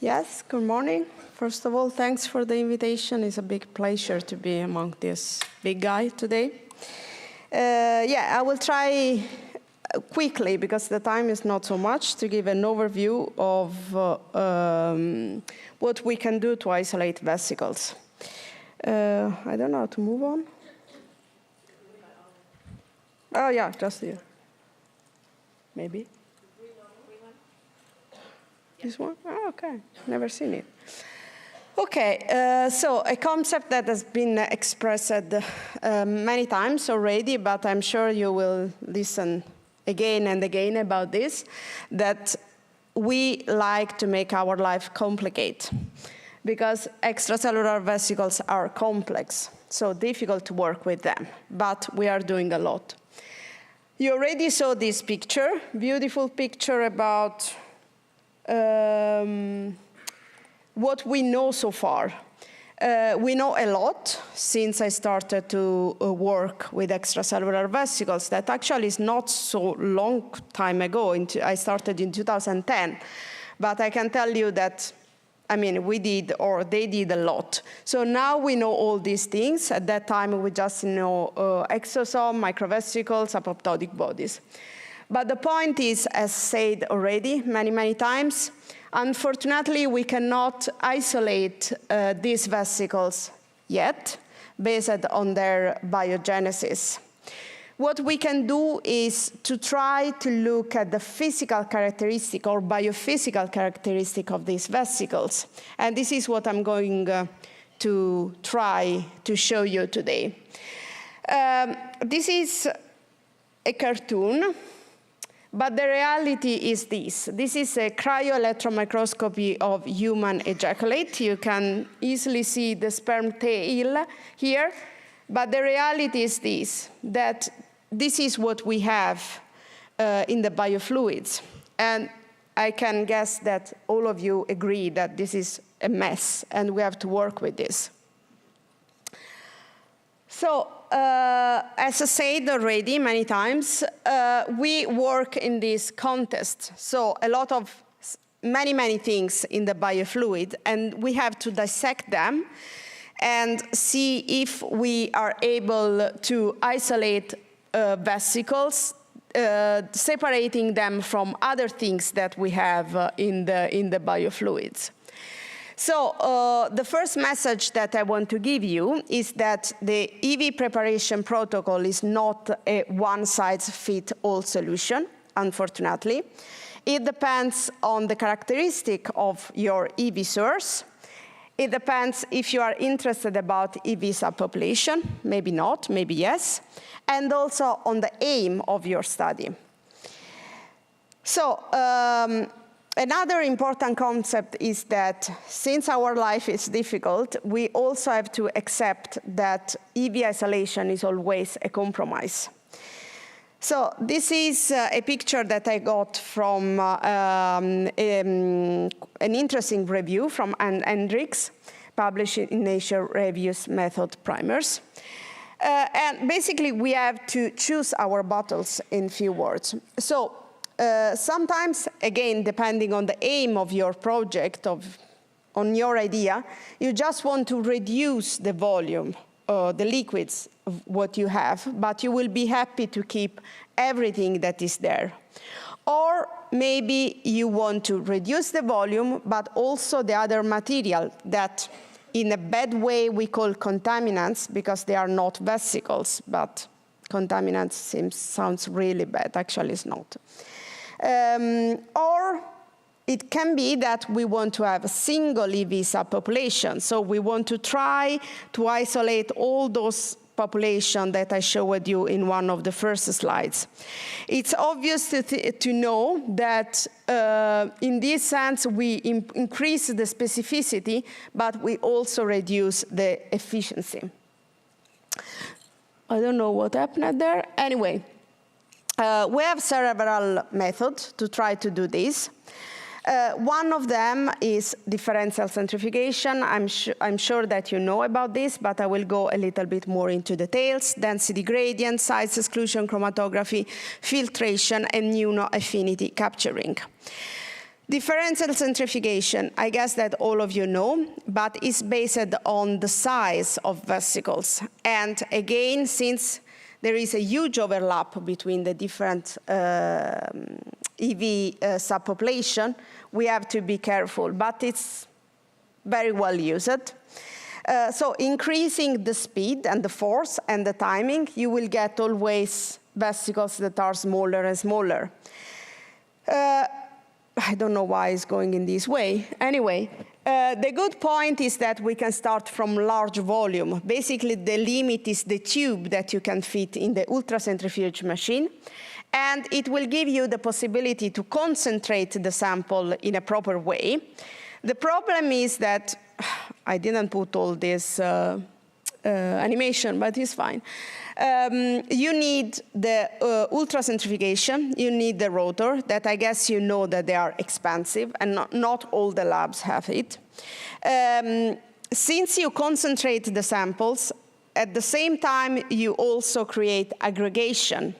Yes, good morning. First of all, thanks for the invitation. It's a big pleasure to be among this big guy today. I will try quickly, because the time is not so much, to give an overview of what we can do to isolate vesicles. I don't know how to move on. Oh, yeah, just here. Maybe. This one? Oh, okay. Never seen it. Okay, so a concept that has been expressed many times already, but I'm sure you will listen again and again about this, that we like to make our life complicated because extracellular vesicles are complex, so difficult to work with them, but we are doing a lot. You already saw this picture, beautiful picture about what we know so far. We know a lot since I started to work with extracellular vesicles. That actually is not so long time ago. I started in 2010. But I can tell you that, I mean, we did, or they did a lot. So now we know all these things. At that time, we just know exosome, microvesicles, apoptotic bodies. But the point is, as said already many, many times, unfortunately, we cannot isolate these vesicles yet, based on their biogenesis. What we can do is to try to look at the physical characteristic or biophysical characteristic of these vesicles. And this is what I'm going to try to show you today. This is a cartoon. But the reality is this. This is a cryo-electron microscopy of human ejaculate. You can easily see the sperm tail here. But the reality is this, that this is what we have in the biofluids. And I can guess that all of you agree that this is a mess, and we have to work with this. So, as I said already many times, we work in this context. So a lot of many things in the biofluid, and we have to dissect them and see if we are able to isolate vesicles, separating them from other things that we have in the biofluids. So the first message that I want to give you is that the EV preparation protocol is not a one-size-fits-all solution, unfortunately. It depends on the characteristic of your EV source. It depends if you are interested about EV subpopulation, maybe not, maybe yes, and also on the aim of your study. So, another important concept is that since our life is difficult, we also have to accept that EV isolation is always a compromise. So this is a picture that I got from an interesting review from Ann Hendricks, published in Nature Reviews Method Primers. And basically, we have to choose our battles in few words. So, sometimes, again, depending on the aim of your project, on your idea, you just want to reduce the volume, the liquids of what you have, but you will be happy to keep everything that is there. Or maybe you want to reduce the volume, but also the other material that, in a bad way, we call contaminants, because they are not vesicles, but contaminants sounds really bad. Actually, it's not. Or it can be that we want to have a single EV subpopulation. So we want to try to isolate all those populations that I showed you in one of the first slides. It's obvious to know that in this sense we increase the specificity, but we also reduce the efficiency. I don't know what happened there. Anyway. We have several methods to try to do this. One of them is differential centrifugation. I'm sure that you know about this, but I will go a little bit more into details. Density gradient, size exclusion chromatography, filtration, and immunoaffinity capturing. Differential centrifugation, I guess that all of you know, but it's based on the size of vesicles. And again, since there is a huge overlap between the different EV subpopulation, we have to be careful, but it's very well used. So increasing the speed and the force and the timing, you will get always vesicles that are smaller and smaller. I don't know why it's going in this way. Anyway, the good point is that we can start from large volume. Basically, the limit is the tube that you can fit in the ultracentrifuge machine. And it will give you the possibility to concentrate the sample in a proper way. The problem is that, I didn't put all this animation, but it's fine. You need the ultracentrifugation, you need the rotor, that I guess you know that they are expensive, and not all the labs have it. Since you concentrate the samples, at the same time, you also create aggregation.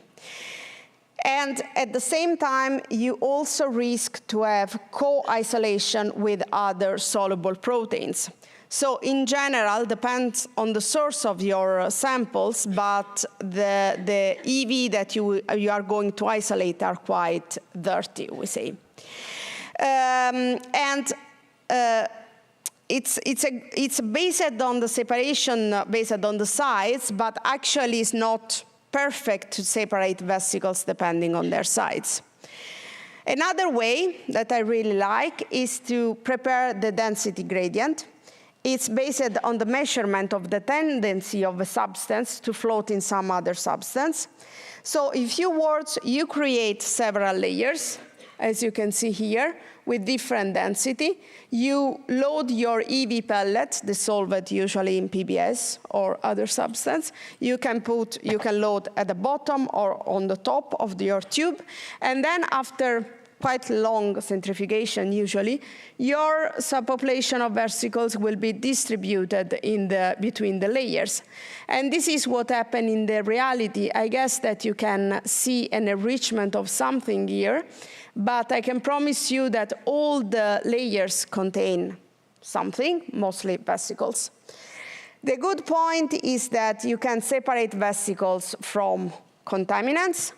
And at the same time, you also risk to have co-isolation with other soluble proteins. So in general, depends on the source of your samples, but the EV that you are going to isolate are quite dirty, we say. It's based on the separation, based on the size, but actually it's not perfect to separate vesicles depending on their size. Another way that I really like is to prepare the density gradient. It's based on the measurement of the tendency of a substance to float in some other substance. So in few words, you create several layers, as you can see here, with different density. You load your EV pellet, dissolved usually in PBS or other substance. You can load at the bottom or on the top of your tube. And then after quite long centrifugation, usually, your subpopulation of vesicles will be distributed between the layers. And this is what happened in the reality. I guess that you can see an enrichment of something here, but I can promise you that all the layers contain something, mostly vesicles. The good point is that you can separate vesicles from contaminants.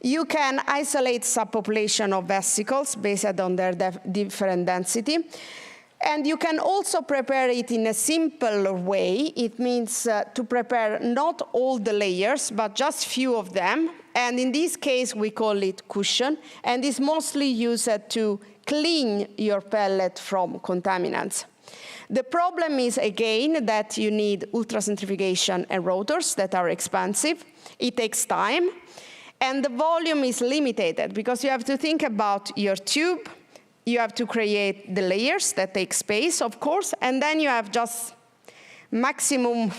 You can isolate subpopulation of vesicles based on their different density. And you can also prepare it in a simpler way. It means to prepare not all the layers, but just few of them. And in this case, we call it cushion. And it's mostly used to clean your pellet from contaminants. The problem is, again, that you need ultracentrifugation and rotors that are expensive. It takes time. And the volume is limited because you have to think about your tube. You have to create the layers that take space, of course, and then you have just maximum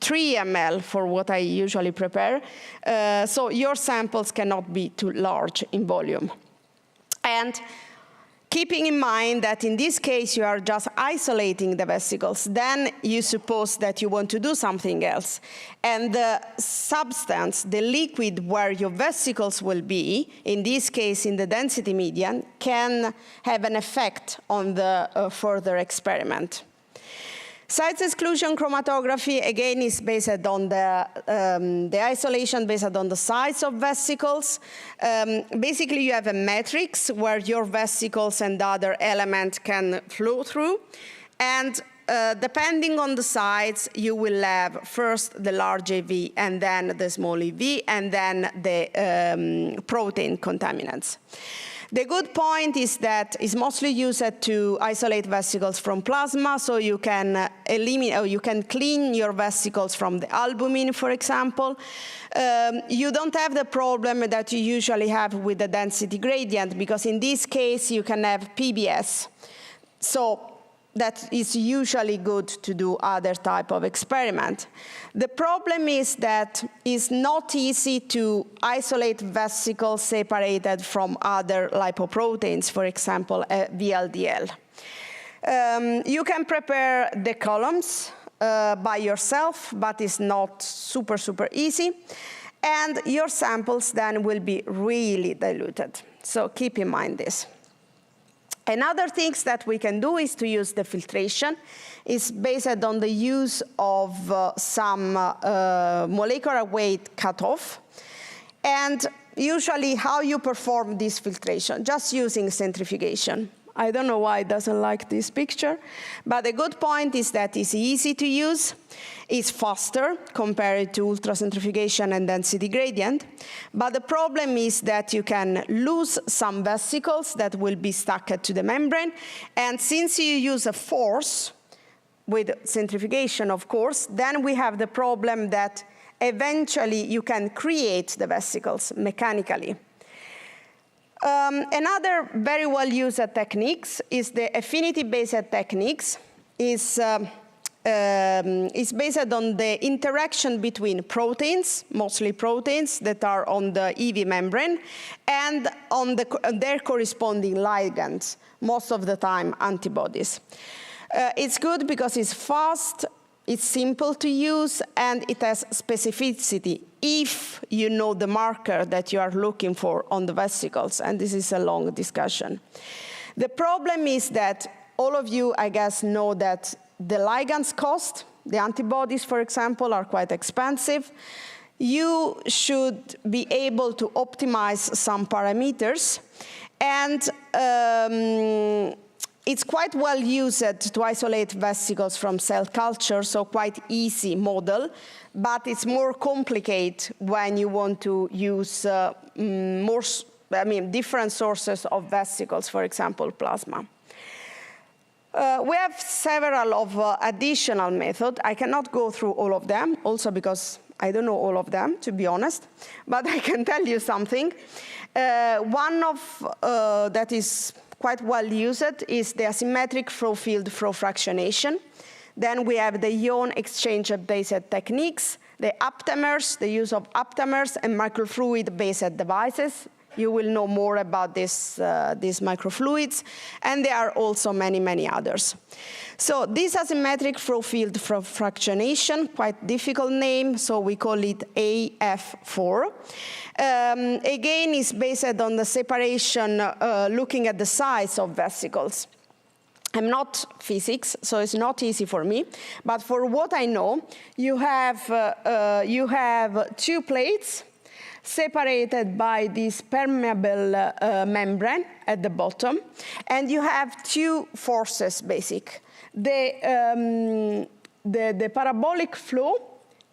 3 ml for what I usually prepare. So your samples cannot be too large in volume. And keeping in mind that in this case you are just isolating the vesicles, then you suppose that you want to do something else. And the substance, the liquid where your vesicles will be, in this case in the density median, can have an effect on the further experiment. Size exclusion chromatography, again, is based on the isolation based on the size of vesicles. Basically, you have a matrix where your vesicles and other elements can flow through. And depending on the size, you will have first the large EV, and then the small EV, and then the protein contaminants. The good point is that it's mostly used to isolate vesicles from plasma, so you can eliminate, or you can clean your vesicles from the albumin, for example. You don't have the problem that you usually have with the density gradient, because in this case you can have PBS. So that is usually good to do other type of experiment. The problem is that it's not easy to isolate vesicles separated from other lipoproteins, for example, VLDL. You can prepare the columns by yourself, but it's not super, super easy. And your samples then will be really diluted. So keep in mind this. Another thing that we can do is to use the filtration. It's based on the use of some molecular weight cutoff. And usually how you perform this filtration, just using centrifugation. I don't know why it doesn't like this picture, but the good point is that it's easy to use. It's faster compared to ultracentrifugation and density gradient. But the problem is that you can lose some vesicles that will be stuck to the membrane. And since you use a force, with centrifugation, of course, then we have the problem that eventually you can create the vesicles mechanically. Another very well used techniques is the affinity-based techniques. Is based on the interaction between proteins, mostly proteins that are on the EV membrane, and on their corresponding ligands, most of the time antibodies. It's good because it's fast, it's simple to use, and it has specificity if you know the marker that you are looking for on the vesicles, and this is a long discussion. The problem is that all of you, I guess, know that the ligands cost, the antibodies, for example, are quite expensive. You should be able to optimize some parameters, and it's quite well used to isolate vesicles from cell culture, so quite easy model, but it's more complicated when you want to use different sources of vesicles, for example, plasma. We have several of additional methods. I cannot go through all of them, also because I don't know all of them, to be honest, but I can tell you something. One of that is quite well used is the asymmetric flow field flow fractionation. Then we have the ion exchange-based techniques, the aptamers, the use of aptamers, and microfluid-based devices. You will know more about these microfluids, and there are also many, many others. So this asymmetric flow field flow fractionation, quite difficult name, so we call it AF4. Again, is based on the separation, looking at the size of vesicles. I'm not physics, so it's not easy for me. But for what I know, you have two plates separated by this permeable membrane at the bottom, and you have two forces, basic. The parabolic flow,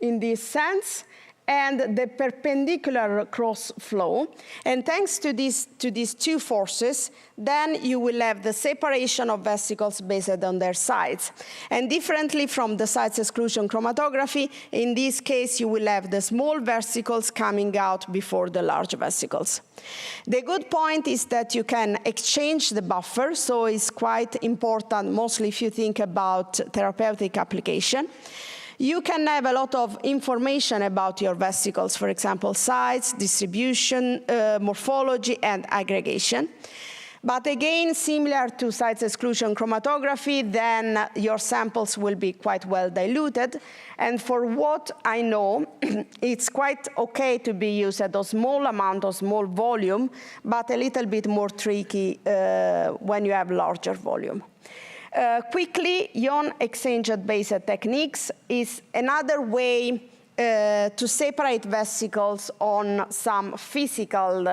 in this sense, and the perpendicular cross flow. And thanks to these two forces, then you will have the separation of vesicles based on their sides. And differently from the size exclusion chromatography, in this case, you will have the small vesicles coming out before the large vesicles. The good point is that you can exchange the buffer, so it's quite important, mostly if you think about therapeutic application. You can have a lot of information about your vesicles, for example, size, distribution, morphology, and aggregation. But again, similar to size exclusion chromatography, then your samples will be quite well diluted. And for what I know, it's quite okay to be used at a small amount or small volume, but a little bit more tricky when you have larger volume. Quickly, ion exchange-based techniques is another way to separate vesicles on some physical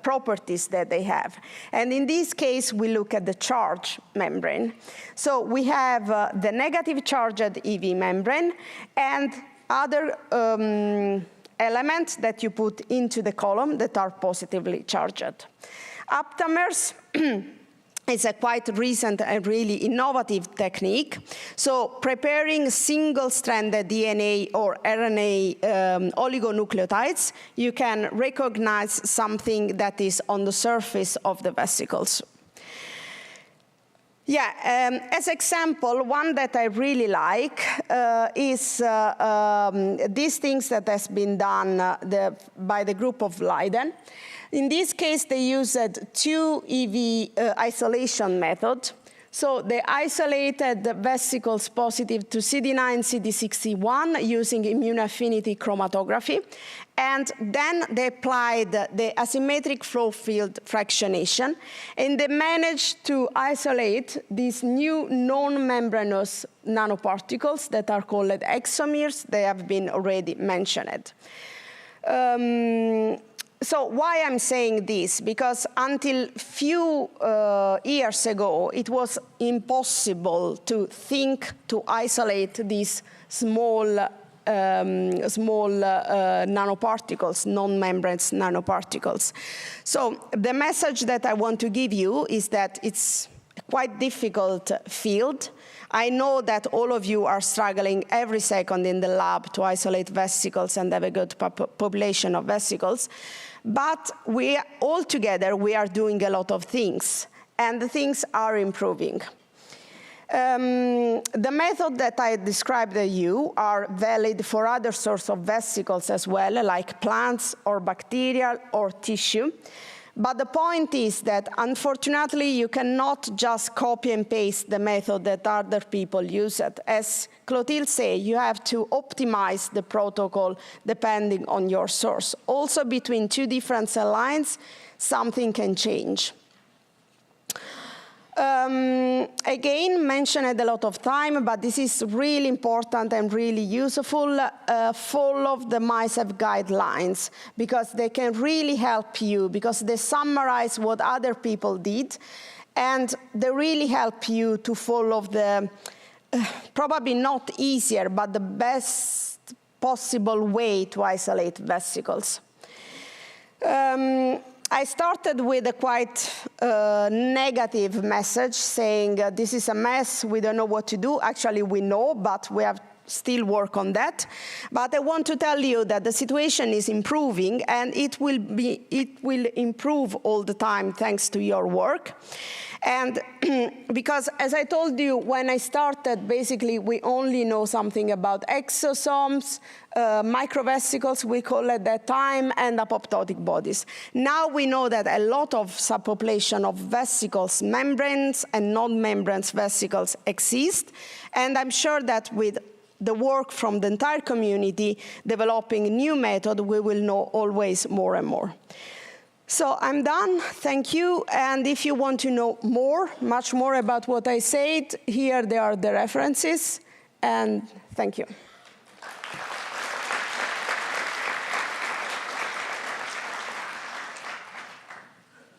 properties that they have. And in this case, we look at the charge membrane. So we have the negative charged EV membrane and other elements that you put into the column that are positively charged. Aptamers it's a quite recent and really innovative technique. So preparing single-stranded DNA or RNA oligonucleotides, you can recognize something that is on the surface of the vesicles. Yeah, as example, one that I really like is these things that has been done by the group of Leiden. In this case, they used two EV isolation method So they isolated the vesicles positive to CD9, CD61 using immunoaffinity chromatography. And then they applied the asymmetric flow field fractionation. And they managed to isolate these new non-membranous nanoparticles that are called exomers. They have been already mentioned. So why I'm saying this? Because until few years ago, it was impossible to think to isolate these small nanoparticles, non-membranous nanoparticles. So the message that I want to give you is that it's a quite difficult field. I know that all of you are struggling every second in the lab to isolate vesicles and have a good population of vesicles. But all together, we are doing a lot of things, and the things are improving. The method that I described to you are valid for other sorts of vesicles as well, like plants or bacterial or tissue. But the point is that, unfortunately, you cannot just copy and paste the method that other people use it. As Clotilde said, you have to optimize the protocol depending on your source. Also, between two different cell lines, something can change. Again, mentioned a lot of time, but this is really important and really useful. Follow the MySafe guidelines, because they can really help you, because they summarize what other people did, and they really help you to follow the, probably not easier, but the best possible way to isolate vesicles. I started with a quite negative message saying this is a mess, we don't know what to do. Actually, we know, but we have still work on that. But I want to tell you that the situation is improving, and it will improve all the time thanks to your work. And because, as I told you, when I started, basically, we only know something about exosomes, microvesicles, we call it at that time, and apoptotic bodies. Now we know that a lot of subpopulation of vesicles, membranes and non-membranes vesicles exist, and I'm sure that with the work from the entire community developing new method, we will know always more and more. So I'm done, thank you, and if you want to know more, much more about what I said, here there are the references, and thank you.